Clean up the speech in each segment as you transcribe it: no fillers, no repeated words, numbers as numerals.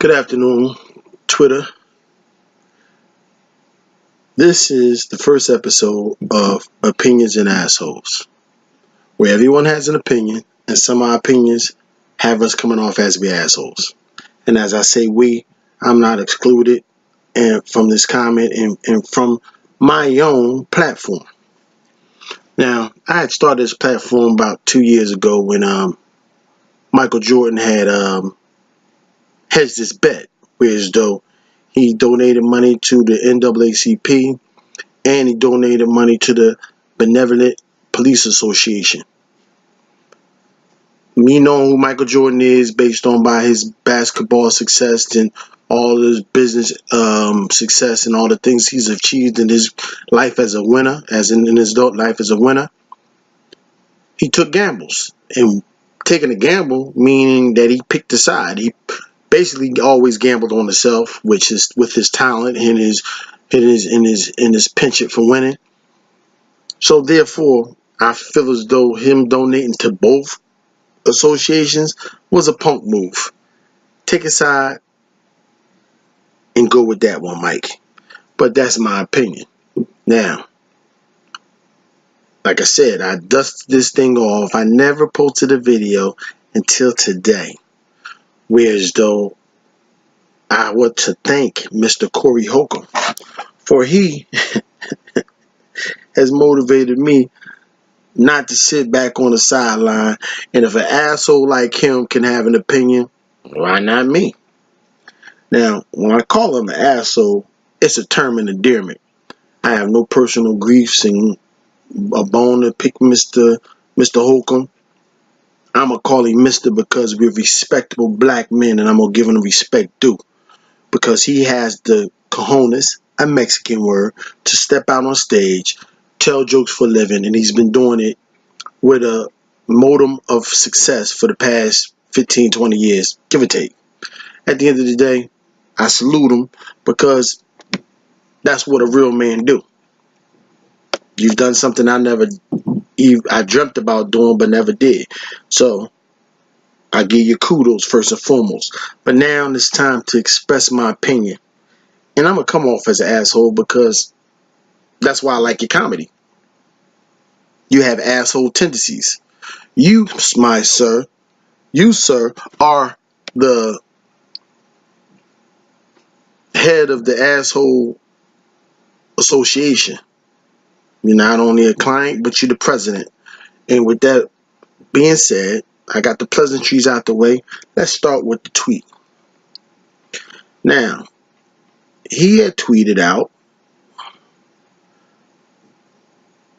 Good afternoon, Twitter. This is the first episode of Opinions and Assholes, where everyone has an opinion, and some of our opinions have us coming off as we assholes. And as I say we, I'm not excluded and from this comment and from my own platform. Now, I had started this platform about 2 years ago when Michael Jordan had hedged his bet, whereas though he donated money to the NAACP and he donated money to the Benevolent Police Association. Me knowing who Michael Jordan is based on by his basketball success and all his business success and all the things he's achieved in his life as a winner, as in his adult life as a winner, he took gambles. And taking a gamble meaning that he picked a side. He basically always gambled on himself, which is with his talent and his penchant for winning. So therefore, I feel as though him donating to both associations was a punk move. Take a side and go with that one, Mike. But that's my opinion. Now, like I said, I dusted this thing off. I never posted a video until today. Whereas though I want to thank Mr. Corey Holcomb, for he has motivated me not to sit back on the sideline. And if an asshole like him can have an opinion, why not me? Now, when I call him an asshole, it's a term of endearment. I have no personal griefs and a bone to pick Mr. Holcomb. I'm going to call him Mr. because we're respectable black men, and I'm going to give him respect due. Because he has the cojones, a Mexican word, to step out on stage, tell jokes for a living, and he's been doing it with a modem of success for the past 15, 20 years, give or take. At the end of the day, I salute him because that's what a real man do. You've done something I dreamt about doing but never did. So I give you kudos first and foremost. But now it's time to express my opinion. And I'm going to come off as an asshole because that's why I like your comedy. You have asshole tendencies. You, sir, are the head of the asshole association. You're not only a client, but you're the president. And with that being said, I got the pleasantries out the way. Let's start with the tweet. Now, he had tweeted out,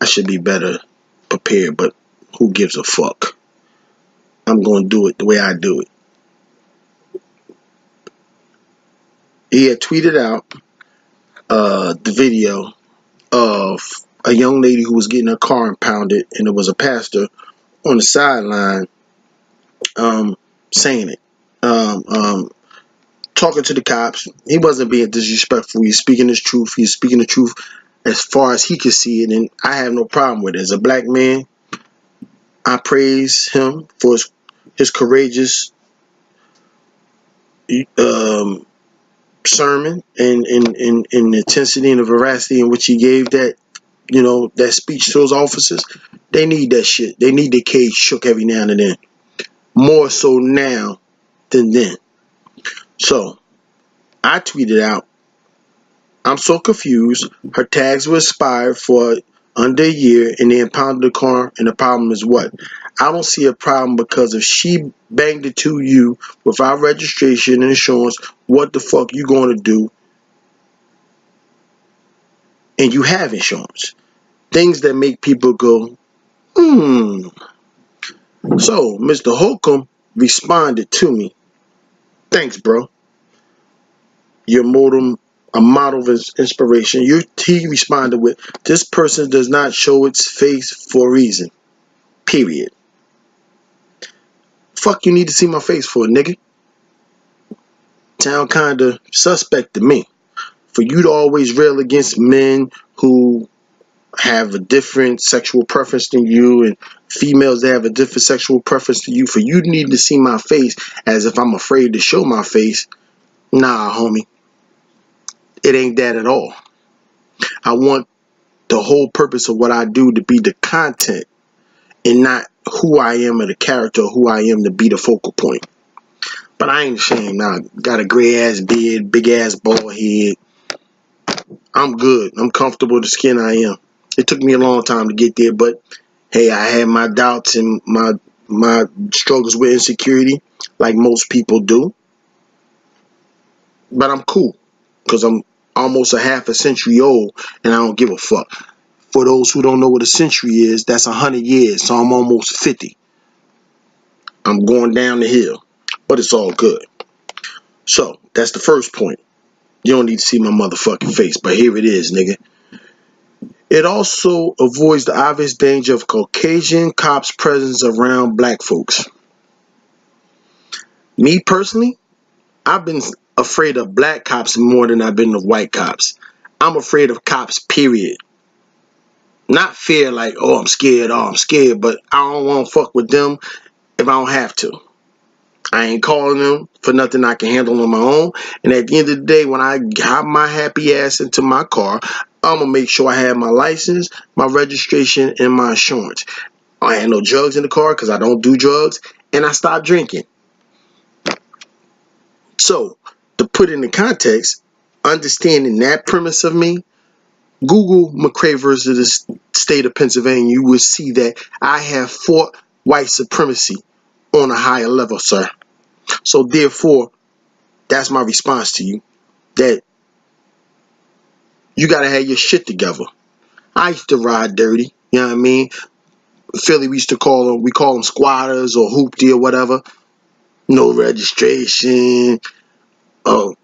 I should be better prepared, but who gives a fuck? I'm going to do it the way I do it. He had tweeted out the video of a young lady who was getting her car impounded, and it was a pastor on the sideline saying it. Talking to the cops. He wasn't being disrespectful. He's speaking his truth. He's speaking the truth as far as he could see it, and I have no problem with it. As a black man, I praise him for his courageous sermon and the intensity and the veracity in which he gave that, that speech to those officers. They need that shit. They need their cage shook every now and then. More so now than then. So, I tweeted out, I'm so confused. Her tags were expired for under a year and they impounded the car, and the problem is what? I don't see a problem because if she banged it to you without registration and insurance, what the fuck you going to do? And you have insurance. Things that make people go, So, Mr. Holcomb responded to me. Thanks, bro. Your a model of inspiration. He responded with, this person does not show its face for a reason. Period. Fuck you need to see my face for, nigga? Sound kinda suspect to me. For you to always rail against men who have a different sexual preference than you and females that have a different sexual preference to you, for you to need to see my face as if I'm afraid to show my face, Nah, homie. It ain't that at all. I want the whole purpose of what I do to be the content and not who I am or the character, who I am to be the focal point. But I ain't ashamed now. Got a gray ass beard, big ass bald head. I'm good. I'm comfortable with the skin I am. It took me a long time to get there, but hey, I had my doubts and my struggles with insecurity, like most people do. But I'm cool because I'm almost a half a century old, and I don't give a fuck. For those who don't know what a century is, that's 100 years, so I'm almost 50. I'm going down the hill, but it's all good. So that's the first point. You don't need to see my motherfucking face, but here it is, nigga. It also avoids the obvious danger of Caucasian cops' presence around black folks. Me personally, I've been afraid of black cops more than I've been of white cops. I'm afraid of cops, period. Not fear like, oh, I'm scared, but I don't want to fuck with them if I don't have to. I ain't calling them for nothing I can handle on my own. And at the end of the day, when I hop my happy ass into my car, I'm going to make sure I have my license, my registration, and my insurance. I ain't no drugs in the car because I don't do drugs, and I stopped drinking. So, to put in the context, understanding that premise of me, Google McRae versus the state of Pennsylvania, you will see that I have fought white supremacy on a higher level, sir. So, therefore, that's my response to you. That you gotta have your shit together. I used to ride dirty, you know what I mean? Philly, we call them squatters or hoopty or whatever. No registration. Oh,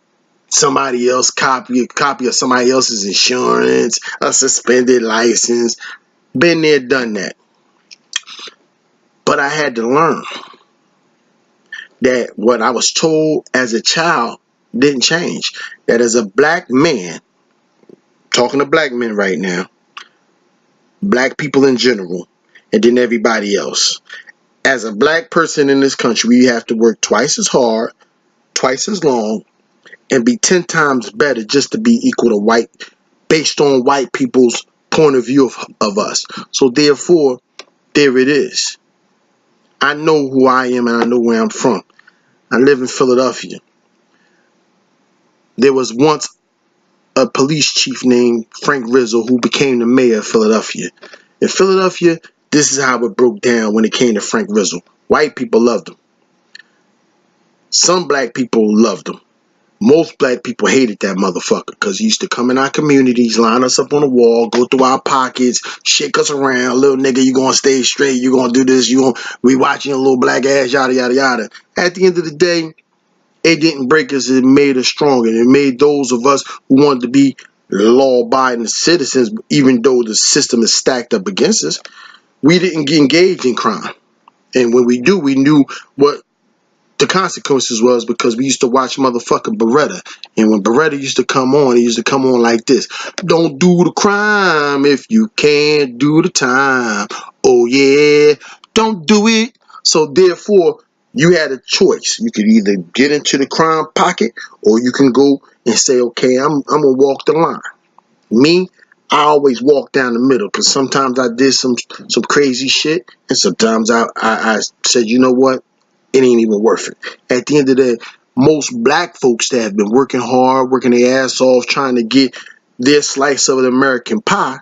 somebody else copy of somebody else's insurance, a suspended license. Been there, done that. But I had to learn that what I was told as a child didn't change. That as a black man, talking to black men right now, black people in general, and then everybody else. As a black person in this country, you have to work twice as hard, twice as long, and be 10 times better just to be equal to white, based on white people's point of view of us. So therefore, there it is. I know who I am and I know where I'm from. I live in Philadelphia. There was once a police chief named Frank Rizzo who became the mayor of Philadelphia. In Philadelphia, this is how it broke down when it came to Frank Rizzo. White people loved him. Some black people loved him. Most black people hated that motherfucker because he used to come in our communities, line us up on the wall, go through our pockets, shake us around. Little nigga, you gonna stay straight, you gonna do this, we watching your little black ass, yada, yada, yada. At the end of the day, it didn't break us, it made us stronger. It made those of us who wanted to be law-abiding citizens, even though the system is stacked up against us, we didn't get engaged in crime. And when we do, we knew what the consequences was because we used to watch motherfucking Beretta. And when Beretta used to come on, he used to come on like this. Don't do the crime if you can't do the time. Oh yeah, don't do it. So therefore, you had a choice. You could either get into the crime pocket or you can go and say, okay, I'm gonna walk the line. Me, I always walk down the middle because sometimes I did some crazy shit and sometimes I said, you know what? It ain't even worth it. At the end of the day, most black folks that have been working hard, working their ass off, trying to get their slice of the American pie,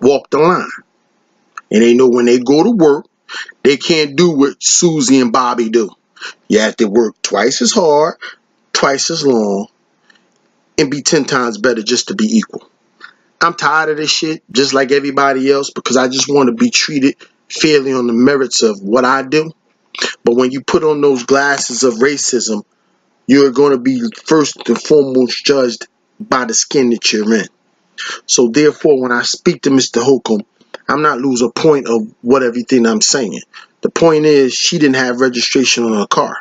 walk the line. And they know when they go to work, they can't do what Susie and Bobby do. You have to work twice as hard, twice as long, and be 10 times better just to be equal. I'm tired of this shit, just like everybody else, because I just want to be treated fairly on the merits of what I do. But when you put on those glasses of racism, you're going to be first and foremost judged by the skin that you're in. So therefore, when I speak to Mr. Holcomb, I'm not losing a point of what everything I'm saying. The point is, she didn't have registration on her car.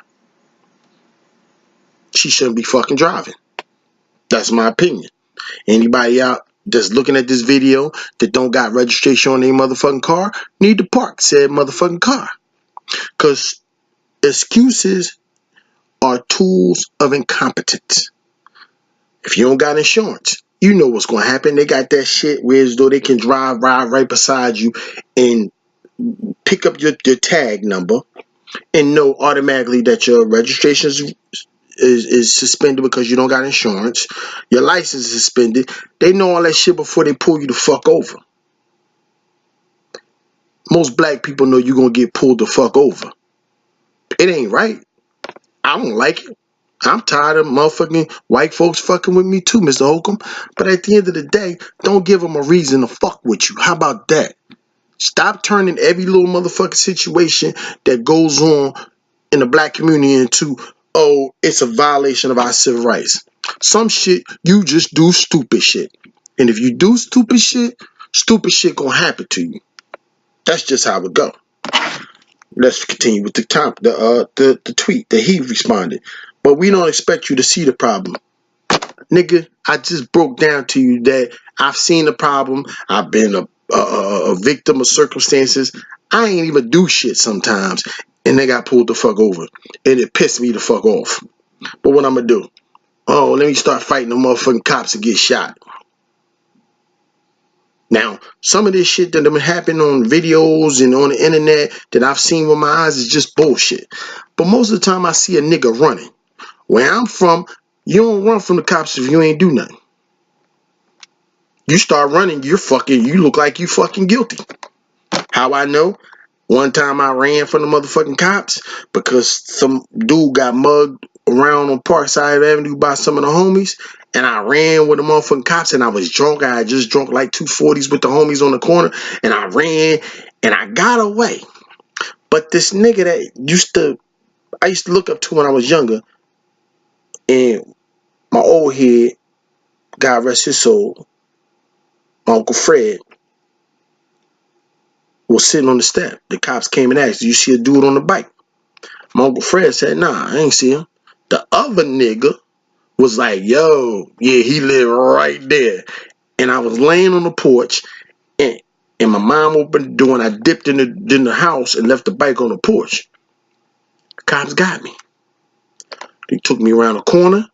She shouldn't be fucking driving. That's my opinion. Anybody out that's looking at this video that don't got registration on their motherfucking car need to park said motherfucking car. Because excuses are tools of incompetence. If you don't got insurance, you know what's going to happen. They got that shit where as though they can ride right beside you and pick up your tag number and know automatically that your registration is suspended because you don't got insurance. Your license is suspended. They know all that shit before they pull you the fuck over. Most black people know you're going to get pulled the fuck over. It ain't right. I don't like it. I'm tired of motherfucking white folks fucking with me too, Mr. Holcomb. But at the end of the day, don't give them a reason to fuck with you. How about that? Stop turning every little motherfucking situation that goes on in the black community into, oh, it's a violation of our civil rights. Some shit, you just do stupid shit. And if you do stupid shit gonna happen to you. That's just how it go. Let's continue with the tweet that he responded. But we don't expect you to see the problem. Nigga, I just broke down to you that I've seen the problem. I've been a victim of circumstances. I ain't even do shit sometimes. And they got pulled the fuck over. And it pissed me the fuck off. But what I'm gonna do? Oh, let me start fighting the motherfucking cops and get shot. Now, some of this shit that been happening on videos and on the internet that I've seen with my eyes is just bullshit. But most of the time I see a nigga running. Where I'm from, you don't run from the cops if you ain't do nothing. You start running, you look like you fucking guilty. How I know? One time I ran from the motherfucking cops because some dude got mugged around on Parkside Avenue by some of the homies, and I ran with the motherfucking cops, and I was drunk. I had just drunk like 240s with the homies on the corner, and I ran, and I got away. But this nigga that I used to look up to when I was younger, and my old head, God rest his soul, my Uncle Fred, was sitting on the step. The cops came and asked, "Do you see a dude on the bike?" My Uncle Fred said, "Nah, I ain't see him." The other nigga was like, "Yo, yeah, he lived right there." And I was laying on the porch, and my mom opened the door, and I dipped in the house and left the bike on the porch. Cops got me. They took me around the corner,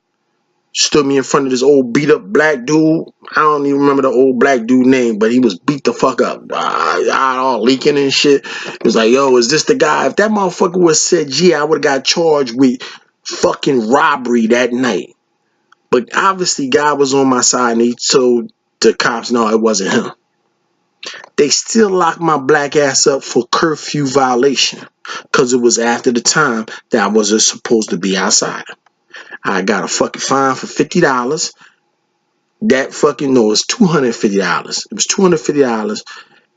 stood me in front of this old beat up black dude. I don't even remember the old black dude name, but he was beat the fuck up. All leaking and shit. It was like, "Yo, is this the guy?" If that motherfucker would have said, "Yeah," I would have got charged with fucking robbery that night. But obviously, God was on my side, and he told the cops, no, it wasn't him. They still locked my black ass up for curfew violation because it was after the time that I wasn't supposed to be outside. I got a fucking fine for $50. That fucking, no, it's $250. It was $250,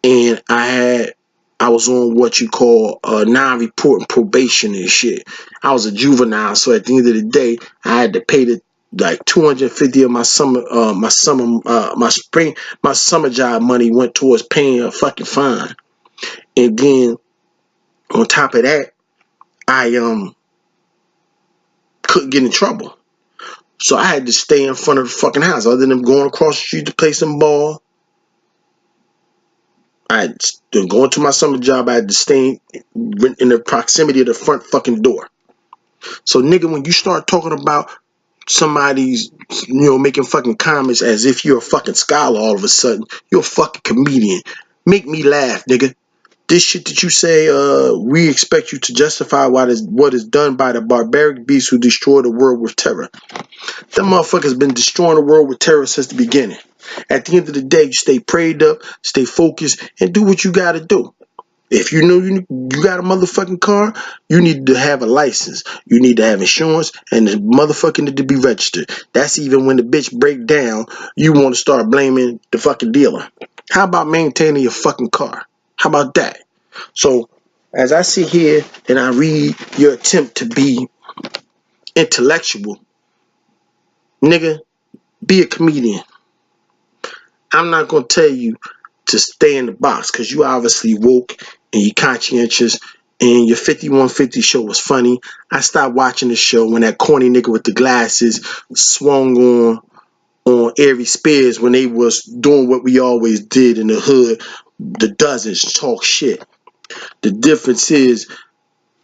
and I was on what you call non-reporting probation and shit. I was a juvenile, so at the end of the day, I had to pay the like 250 of my summer job money went towards paying a fucking fine. And then on top of that, I couldn't get in trouble. So I had to stay in front of the fucking house. Other than going across the street to play some ball, I had to go into my summer job. I had to stay in the proximity of the front fucking door. So nigga, when you start talking about somebody's, making fucking comments as if you're a fucking scholar all of a sudden, you're a fucking comedian. Make me laugh, nigga. This shit that you say, we expect you to justify what is done by the barbaric beasts who destroy the world with terror. That motherfucker's been destroying the world with terror since the beginning. At the end of the day, you stay prayed up, stay focused, and do what you gotta do. If you know you got a motherfucking car, you need to have a license. You need to have insurance, and the motherfucking need to be registered. That's even when the bitch break down, you want to start blaming the fucking dealer. How about maintaining your fucking car? How about that? So, as I sit here and I read your attempt to be intellectual, nigga, be a comedian. I'm not going to tell you to stay in the box because you obviously woke and you conscientious and your 5150 show was funny. I stopped watching the show when that corny nigga with the glasses swung on Aries Spears when they was doing what we always did in the hood, the dozens, talk shit. The difference is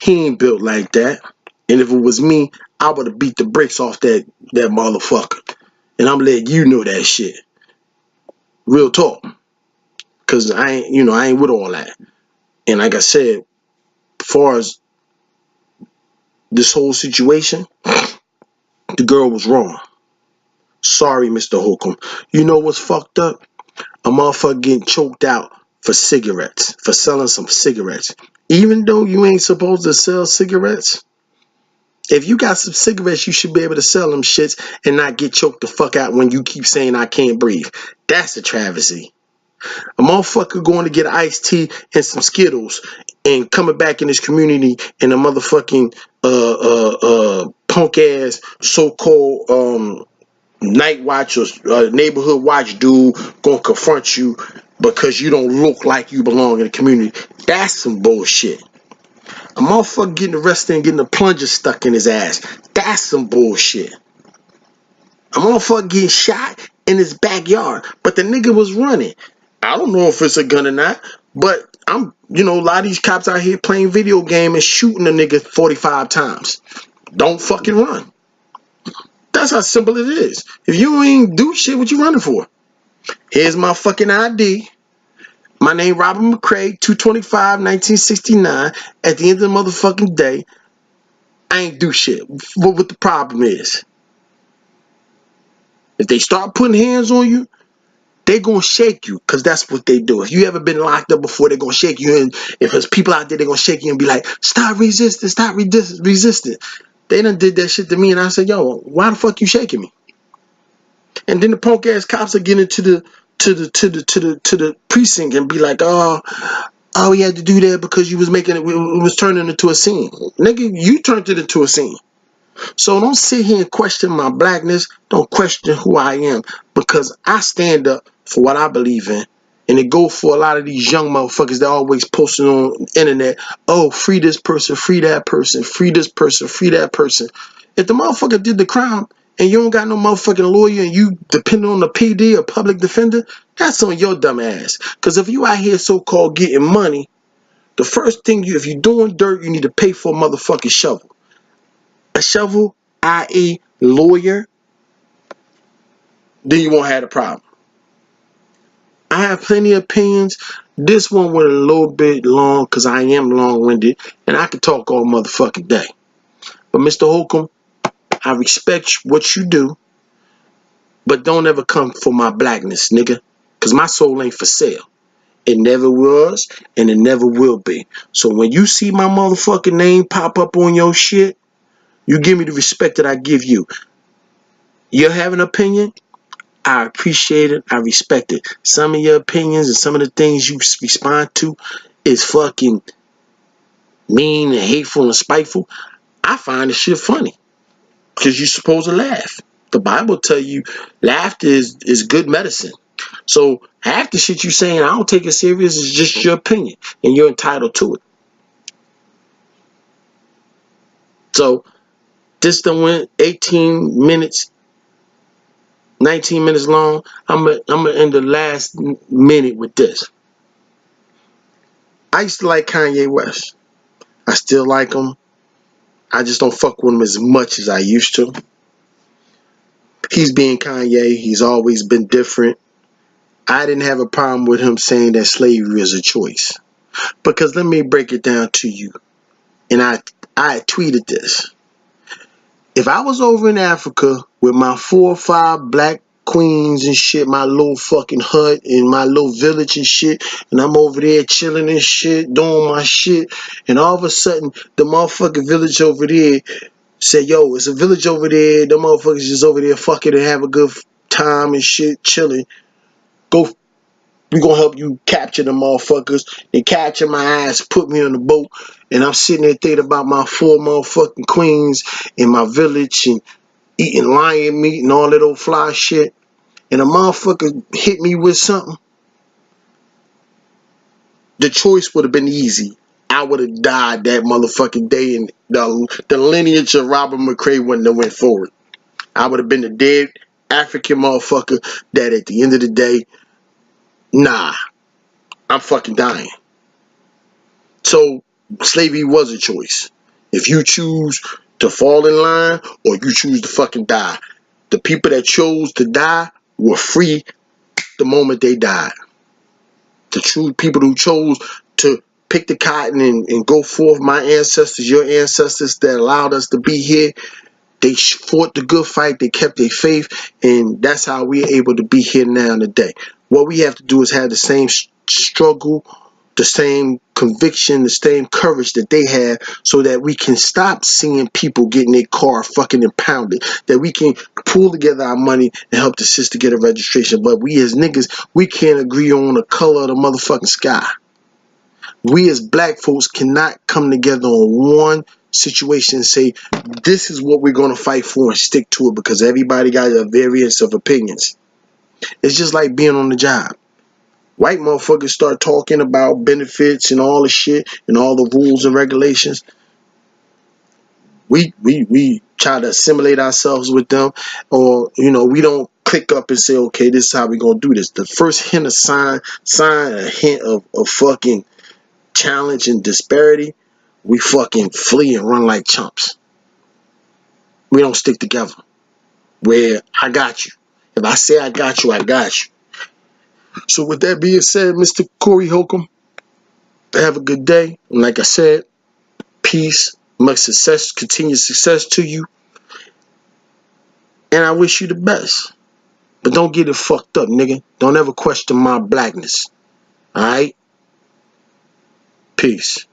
he ain't built like that. And if it was me, I would have beat the bricks off that motherfucker. And I'm letting you know that shit. Real talk. Cause I ain't with all that. And like I said, as far as this whole situation, the girl was wrong. Sorry, Mr. Holcomb. You know what's fucked up? A motherfucker getting choked out for cigarettes, for selling some cigarettes. Even though you ain't supposed to sell cigarettes, if you got some cigarettes, you should be able to sell them shits and not get choked the fuck out when you keep saying I can't breathe. That's a travesty. A motherfucker going to get iced tea and some Skittles and coming back in this community and a motherfucking punk ass so-called night watch or neighborhood watch dude gonna confront you because you don't look like you belong in the community. That's some bullshit. A motherfucker getting arrested and getting a plunger stuck in his ass. That's some bullshit. A motherfucker getting shot in his backyard, but the nigga was running. I don't know if it's a gun or not, but a lot of these cops out here playing video game and shooting a nigga 45 times. Don't fucking run. That's how simple it is. If you ain't do shit, what you running for? Here's my fucking ID. My name Robert McCray, 225, 1969. At the end of the motherfucking day, I ain't do shit. What the problem is? If they start putting hands on you, they gonna shake you, because that's what they do. If you ever been locked up before, they gonna shake you. And if there's people out there, they gonna shake you and be like, stop resisting, stop resisting. They done did that shit to me, and I said, yo, why the fuck you shaking me? And then the punk ass cops are getting to the precinct and be like, oh, we had to do that because you was making it was turning into a scene. Nigga, you turned it into a scene. So don't sit here and question my blackness. Don't question who I am, because I stand up for what I believe in. And it go for a lot of these young motherfuckers that always posting on the internet, oh, free this person, free that person, free this person, free that person. If the motherfucker did the crime and you don't got no motherfucking lawyer and you depending on the PD or public defender, that's on your dumb ass. Because if you out here so-called getting money, the first thing if you're doing dirt, you need to pay for a motherfucking shovel. A shovel, i.e. lawyer, then you won't have a problem. I have plenty of opinions. This one went a little bit long because I am long-winded and I can talk all motherfucking day. But Mr. Holcomb, I respect what you do, but don't ever come for my blackness, nigga, because my soul ain't for sale. It never was and it never will be. So when you see my motherfucking name pop up on your shit, you give me the respect that I give you. You have an opinion? I appreciate it. I respect it. Some of your opinions and some of the things you respond to is fucking mean and hateful and spiteful. I find the shit funny because you're supposed to laugh. The Bible tell you laughter is good medicine. So half the shit you saying, I don't take it serious. It's just your opinion and you're entitled to it. So this done went 18 minutes. 19 minutes long. I'm gonna end the last minute with this. I used to like Kanye West. I still like him. I just don't fuck with him as much as I used to. He's being Kanye. He's always been different. I didn't have a problem with him saying that slavery is a choice. Because let me break it down to you. And I tweeted this. If I was over in Africa with my 4 or 5 black queens and shit, my little fucking hut and my little village and shit, and I'm over there chilling and shit, doing my shit, and all of a sudden the motherfucking village over there say, yo, it's a village over there, the motherfuckers just over there fucking and have a good time and shit, chilling. We gonna help you capture the motherfuckers. They capture my ass, put me on the boat, and I'm sitting there thinking about my 4 motherfucking queens in my village and eating lion meat and all that old fly shit. And a motherfucker hit me with something. The choice would have been easy. I would have died that motherfucking day, and the lineage of Robert McCray wouldn't have went forward. I would have been the dead African motherfucker that at the end of the day, nah, I'm fucking dying. So slavery was a choice. If you choose to fall in line, or you choose to fucking die. The people that chose to die were free the moment they died. The true people who chose to pick the cotton and go forth, my ancestors, your ancestors that allowed us to be here, they fought the good fight, they kept their faith, and that's how we're able to be here now today. What we have to do is have the same struggle, the same conviction, the same courage that they have, so that we can stop seeing people getting their car fucking impounded, that we can pull together our money and help the sister get a registration. But we as niggas, we can't agree on the color of the motherfucking sky. We as black folks cannot come together on one situation and say, this is what we're going to fight for and stick to it, because everybody got a variance of opinions. It's just like being on the job. White motherfuckers start talking about benefits and all the shit and all the rules and regulations. We try to assimilate ourselves with them, or we don't click up and say, okay, this is how we gonna do this. The first hint of sign a hint of fucking challenge and disparity, we fucking flee and run like chumps. We don't stick together. Where I got you. If I say I got you, I got you. So with that being said, Mr. Corey Holcomb, have a good day. And like I said, peace, much success, continued success to you. And I wish you the best. But don't get it fucked up, nigga. Don't ever question my blackness. Alright? Peace.